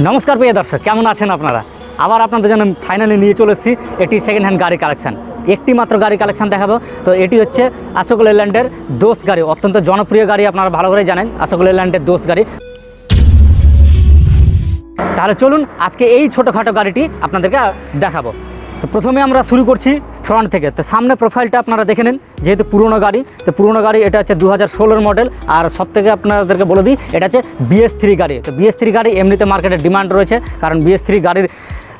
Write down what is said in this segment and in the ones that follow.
নমস্কার প্রিয় দর্শক, কেমন আছেন আপনারা? আবার আপনাদের জন্য ফাইনালি নিয়ে চলে এসেছি এটি সেকেন্ড হ্যান্ড গাড়ি কালেকশান। একটি মাত্র গাড়ি কালেকশান দেখাবো। তো এটি হচ্ছে অশোক লেল্যান্ডের দোস্ত গাড়ি, অত্যন্ত জনপ্রিয় গাড়ি, আপনারা ভালো করে জানেন অশোক লেল্যান্ডের দোস্ত গাড়ি। তাহলে চলুন আজকে এই ছোটোখাটো গাড়িটি আপনাদেরকে দেখাবো। তো প্রথমে আমরা শুরু করছি ফ্রন্ট থেকে। তো সামনে প্রোফাইলটা আপনারা দেখে নিন, যেহেতু পুরনো গাড়ি, তো পুরনো গাড়ি এটা হচ্ছে 2016 মডেল। আর সব থেকে আপনাদেরকে বলে দিই, এটা হচ্ছে BS3 গাড়ি। তো BS3 গাড়ি এমনিতে মার্কেটে ডিমান্ড রয়েছে, কারণ BS3 গাড়ির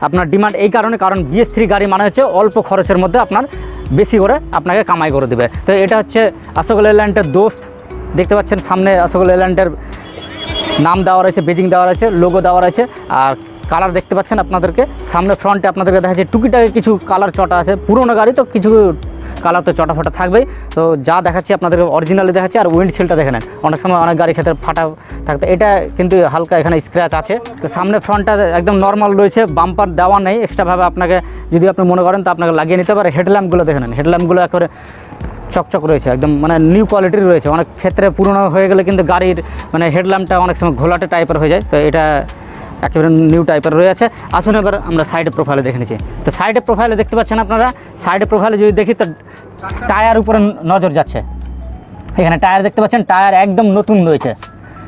আপনার ডিমান্ড এই কারণে, কারণ BS3 গাড়ি মানে হচ্ছে অল্প খরচের মধ্যে আপনার বেশি করে আপনাকে কামাই করে দেবে। তো এটা হচ্ছে অশোক লেল্যান্ডের দোস্ত। দেখতে পাচ্ছেন সামনে অশোক লেল্যান্ডের নাম দেওয়া রয়েছে, বেজিং দেওয়া রয়েছে, লোগো দেওয়া রয়েছে। আর কালার দেখতে পাচ্ছেন আপনাদেরকে সামনে ফ্রন্টে আপনাদেরকে দেখা যাচ্ছে টুকিটাকি কিছু কালার চটা আছে। পুরোনো গাড়ি তো কিছু কালার তো চটা ফাটা থাকবেই। তো যা দেখাচ্ছি আপনাদেরকে অরিজিনালি দেখাচ্ছি। আর উইন্ডশিল্ডটা দেখে নেন, অনেক সময় অনেক গাড়ির ক্ষেত্রে ফাটা থাকতে, এটা কিন্তু হালকা এখানে স্ক্র্যাচ আছে। তো সামনে ফ্রন্টটা একদম নর্মাল রয়েছে, বাম্পার দেওয়া নেই এক্সট্রাভাবে। আপনাকে যদি আপনি মনে করেন তো আপনাকে লাগিয়ে নিতে পারে। হেডল্যাম্পগুলো দেখে নেন, হেডল্যাম্পগুলো একেবারে চকচক রয়েছে, একদম মানে নিউ কোয়ালিটির রয়েছে। অনেক ক্ষেত্রে পুরনো হয়ে গেলে কিন্তু গাড়ির মানে হেডল্যাম্পটা অনেক সময় ঘোলাটে টাইপের হয়ে যায়, তো এটা একেবারে নিউ টাইপের রয়ে আছে। আসুন এবার আমরা সাইডে প্রোফাইলে দেখে নিচ্ছি। তো সাইডে প্রোফাইলে দেখতে পাচ্ছেন আপনারা, সাইডে প্রোফাইলে যদি দেখি তো টায়ার উপরে নজর যাচ্ছে। এখানে টায়ার দেখতে পাচ্ছেন, টায়ার একদম নতুন রয়েছে।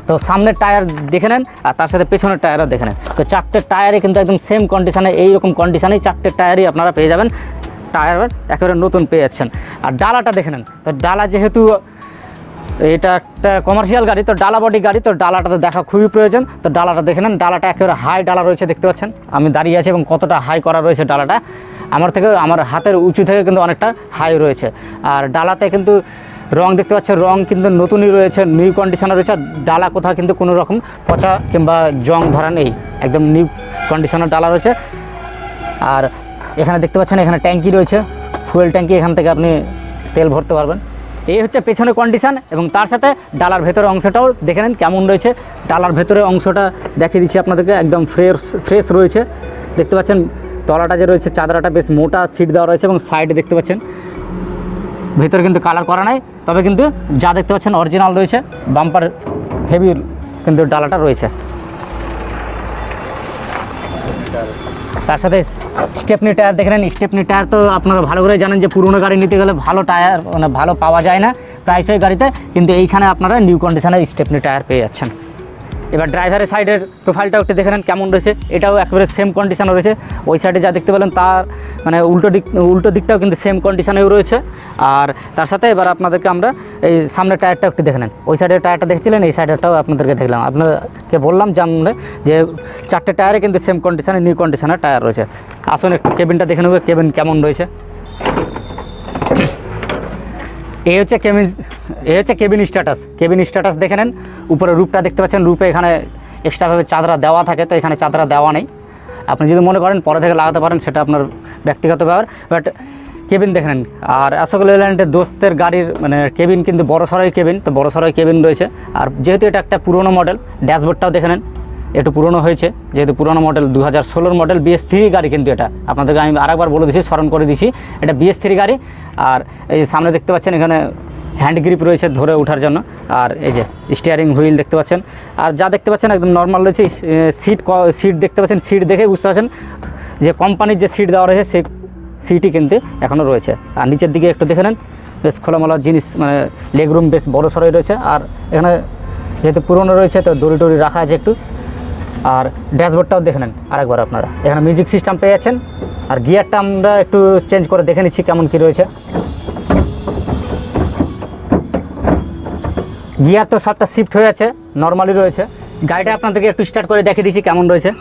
তো সামনের টায়ার দেখে নেন আর তার সাথে পেছনের টায়ারও দেখে নেন। তো চারটে টায়ারই কিন্তু একদম সেম কন্ডিশানে, এইরকম কন্ডিশানেই চারটে টায়ারই আপনারা পেয়ে যাবেন। টায়ার একেবারে নতুন পেয়ে যাচ্ছেন। আর ডালাটা দেখে নেন, তো ডালা যেহেতু এটা একটা কমার্শিয়াল গাড়ি, তো ডালা বডি গাড়ি, তো ডালাটা তো দেখা খুবই প্রয়োজন। তো ডালাটা দেখে নেন, ডালাটা একেবারে হাই ডালা রয়েছে, দেখতে পাচ্ছেন আমি দাঁড়িয়ে আছি এবং কতটা হাই করা রয়েছে ডালাটা। আমার হাতের উঁচু থেকে কিন্তু অনেকটা হাই রয়েছে। আর ডালাতে কিন্তু রং দেখতে পাচ্ছেন, রং কিন্তু নতুনই রয়েছে, নিউ কন্ডিশনে রয়েছে। ডালা কোথাও কিন্তু কোনো রকম পচা কিংবা জং ধরা নেই, একদম নিউ কন্ডিশনের ডালা রয়েছে। আর এখানে দেখতে পাচ্ছেন এখানে ট্যাঙ্কি রয়েছে, ফুয়েল ট্যাঙ্কি, এখান থেকে আপনি তেল ভরতে পারবেন। এই হচ্ছে পেছনে কন্ডিশান। এবং তার সাথে ডালার ভেতরের অংশটাও দেখে নেন কেমন রয়েছে। ডালার ভেতরের অংশটা দেখিয়ে দিচ্ছি আপনাদেরকে, একদম ফ্রেশ রয়েছে। দেখতে পাচ্ছেন তলাটা যে রয়েছে, চাদরাটা বেশ মোটা সিট দেওয়া রয়েছে। এবং সাইডে দেখতে পাচ্ছেন ভেতরে কিন্তু কালার করা নাই, তবে কিন্তু যা দেখতে পাচ্ছেন অরিজিনাল রয়েছে। বাম্পার হেভি কিন্তু ডালাটা রয়েছে। তার সাথে স্টেপনি টায়ার দেখে নেন। স্টেপনি টায়ার তো আপনারা ভালো করে জানেন যে পুরনো গাড়ি নিতে গেলে ভালো টায়ার মানে ভালো পাওয়া যায় না প্রায়শই গাড়িতে, কিন্তু এইখানে আপনারা নিউ কন্ডিশনে স্টেপনি টায়ার পেয়ে যাচ্ছেন। এবার ড্রাইভারের সাইডের প্রোফাইলটাও একটু দেখে নেন কেমন রয়েছে। এটাও একেবারে সেম কন্ডিশনে রয়েছে। ওই সাইডে যা দেখতে পেলেন তার মানে উল্টো দিকটাও কিন্তু সেম কন্ডিশনেও রয়েছে। আর তার সাথে এবার আপনাদেরকে আমরা এই সামনের টায়ারটা একটু দেখে নেন। ওই সাইডের টায়ারটা দেখছিলেন, এই সাইডেরটাও আপনাদেরকে দেখলাম। আপনাকে বললাম যে চারটে টায়ারে কিন্তু সেম কন্ডিশনে নিউ কন্ডিশনের টায়ার রয়েছে। আসুন একটু কেবিনটা দেখে নেব, কেবিন কেমন রয়েছে। এই হচ্ছে কেবিন স্ট্যাটাস। কেবিন স্ট্যাটাস দেখে নেন। উপরে রূপটা দেখতে পাচ্ছেন, রূপে এখানে এক্সট্রাভাবে চাদরা দেওয়া থাকে, তো এখানে চাদরা দেওয়া নেই। আপনি যদি মনে করেন পরে থেকে লাগাতে পারেন, সেটা আপনার ব্যক্তিগত ব্যাপার। বাট কেবিন দেখে নেন। আর অশোক লেল্যান্ডের দোস্তের গাড়ির মানে কেবিন কিন্তু বড় সড়ই কেবিন, তো বড় সড়ই কেবিন রয়েছে। আর যেহেতু এটা একটা পুরনো মডেল, ড্যাশবোর্ডটাও দেখে নেন, একটু পুরনো হয়েছে। যেহেতু পুরনো মডেল 2016 মডেল BS3 গাড়ি, কিন্তু এটা আপনাদেরকে আমি আরেকবার বলে দিচ্ছি, স্মরণ করে দিচ্ছি, এটা BS3 গাড়ি। আর এই সামনে দেখতে পাচ্ছেন এখানে হ্যান্ড গ্রিপ রয়েছে ধরে ওঠার জন্য। আর এই যে স্টিয়ারিং হুইল দেখতে পাচ্ছেন। আর যা দেখতে পাচ্ছেন একদম নর্মাল রয়েছে। সিট দেখতে পাচ্ছেন, সিট দেখে বুঝতে পারছেন যে কোম্পানির যে সিট দেওয়া রয়েছে সেই সিটই কিন্তু এখনও রয়েছে। আর নিচের দিকে একটু দেখে নেন, বেশ খোলামেলা জিনিস, মানে লেগ রুম বেশ বড় সড়ই রয়েছে। আর এখানে যেহেতু পুরনো রয়েছে তো দড়ি টড়ি রাখা আছে একটু। আর ড্যাশবোর্ডটাও দেখে নেন আরেকবার আপনারা, এখানে মিউজিক সিস্টেম পেয়ে যাচ্ছেন। আর গিয়ারটা আমরা একটু চেঞ্জ করে দেখে নিচ্ছি কেমন কী রয়েছে। গিয়ার তো সবটা শিফট হয়ে আছে, নর্মালি রয়েছে। গাড়িটা আপনাদেরকে একটু স্টার্ট করে দেখে দিচ্ছি কেমন রয়েছে।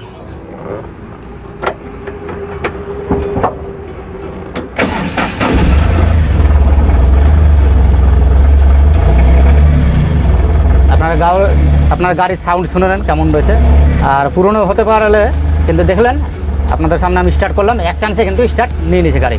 আপনার গাড়ির সাউন্ড শুনে নেন কেমন রয়েছে। আর পুরনো হতে পারলে কিন্তু দেখলেন আপনাদের সামনে আমি স্টার্ট করলাম, এক চান্সে কিন্তু স্টার্ট নিয়ে নিয়েছে গাড়ি।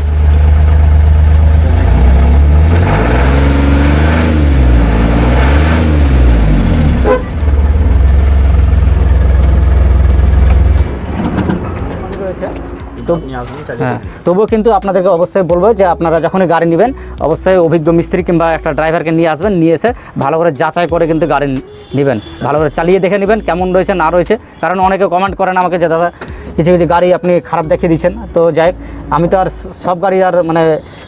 রয়েছে তো হ্যাঁ, তবুও কিন্তু আপনাদেরকে অবশ্যই বলবো যে আপনারা যখনই গাড়ি নেবেন অবশ্যই অভিজ্ঞ মিস্ত্রি কিংবা একটা ড্রাইভারকে নিয়ে আসবেন, নিয়ে এসে ভালো করে যাচাই করে কিন্তু গাড়ি নেবেন, ভালো করে চালিয়ে দেখে নেবেন কেমন রয়েছে না রয়েছে। কারণ অনেকে কমেন্ট করেন আমাকে যে দাদা কিছু কিছু গাড়ি আপনি খারাপ দেখিয়ে দিচ্ছেন। তো যাই হোক, আমি তো আর সব গাড়ি আর মানে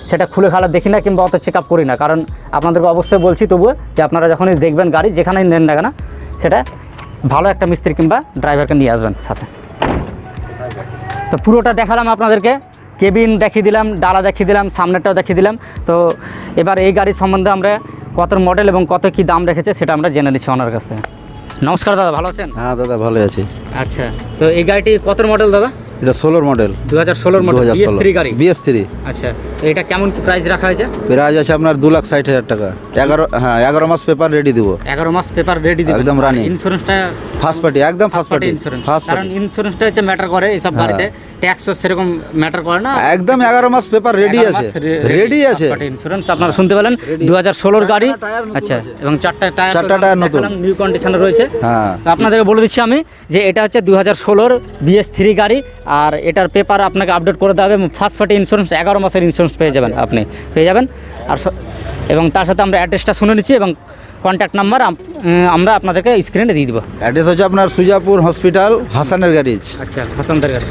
সেটা খুলে খালা দেখি না কিংবা অত চেক আপ করি না। কারণ আপনাদেরকে অবশ্যই বলছি তবুও যে আপনারা যখনই দেখবেন গাড়ি যেখানেই নেন না কেন সেটা ভালো একটা মিস্ত্রি কিংবা ড্রাইভারকে নিয়ে আসবেন সাথে। তো পুরোটা দেখালাম আপনাদেরকে, কেবিন দেখিয়ে দিলাম, ডালা দেখিয়ে দিলাম, সামনেরটাও দেখিয়ে দিলাম। তো এবার এই গাড়ির সম্বন্ধে আমরা কত মডেল এবং কত কি দাম রেখেছে সেটা আমরা জেনে নিচ্ছি ওনার কাছ থেকে। নমস্কার দাদা, ভালো আছেন? হ্যাঁ দাদা ভালো আছি। আচ্ছা, তো এই গাড়িটি কত মডেল দাদা? এটা 16 মডেল, 2016 মডেল BS3 গাড়ি। BS3। আচ্ছা, তো এটা কেমন কি প্রাইস রাখা হয়েছে? প্রাইস আছে আপনার 2,60,000 টাকা। 11 মাস পেপার রেডি দিব। 11 মাস পেপার রেডি দিবেন একদম রানিং। ইন্স্যুরেন্সটা ফার্স্ট পার্টি, একদম ফার্স্ট পার্টি ইন্স্যুরেন্স, ফার্স্ট কারণ ইন্স্যুরেন্সটা হচ্ছে ম্যাটার করে এইসব গাড়িতে, ট্যাক্সও সেরকম ম্যাটার করে না। একদম 11 মাস পেপার রেডি আছে, রেডি আছে ইন্স্যুরেন্স। আপনারা শুনতে পেলেন 2016 গাড়ি। আচ্ছা, এবং চারটা টায়ার নতুন নিউ কন্ডিশনে রয়েছে। হ্যাঁ, তো আপনাদেরকে বলে দিচ্ছি আমি যে এটা হচ্ছে 2016 BS3 গাড়ি, আর এটার পেপার আপনাকে আপডেট করে দেওয়া হবে। ফার্স্ট পার্টি ইন্স্যুরেন্স 11 মাসের ইন্স্যুরেন্স পেয়ে যাবেন, আপনি পেয়ে যাবেন। আর এবং তার সাথে আমরা অ্যাড্রেসটা শুনে নিচ্ছি এবং কন্ট্যাক্ট নাম্বার আমরা আপনাদেরকে স্ক্রিনে দিয়ে দেবো। অ্যাড্রেস হচ্ছে আপনার সুজাপুর হসপিটাল, হাসানের গ্যারেজ। আচ্ছা, হাসানদার গাড়ি।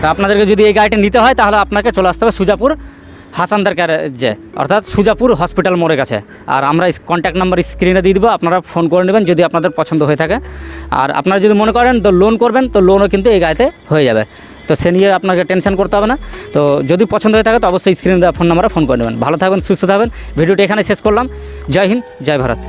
তা আপনাদেরকে যদি এই গাড়িটা নিতে হয় তাহলে আপনাকে চলে আসতে হবে সুজাপুর হাসানদার গ্যারেজে, অর্থাৎ সুজাপুর হসপিটাল মোড়ের কাছে। আর আমরা কন্ট্যাক্ট নাম্বার স্ক্রিনে দিয়ে দেবো, আপনারা ফোন করে নেবেন যদি আপনাদের পছন্দ হয়ে থাকে। আর আপনারা যদি মনে করেন তো লোন করবেন, তো লোনও কিন্তু এই গাড়িতে হয়ে যাবে। তো সে নিয়ে আপনাকে টেনশন করতে হবে না। তো যদি পছন্দ হয়ে থাকে তো অবশ্যই স্ক্রিনে দেওয়া ফোন নাম্বারে ফোন করে নেবেন। ভালো থাকবেন, সুস্থ থাকবেন। ভিডিওটি এখানে শেষ করলাম। জয় হিন্দ, জয় ভারত।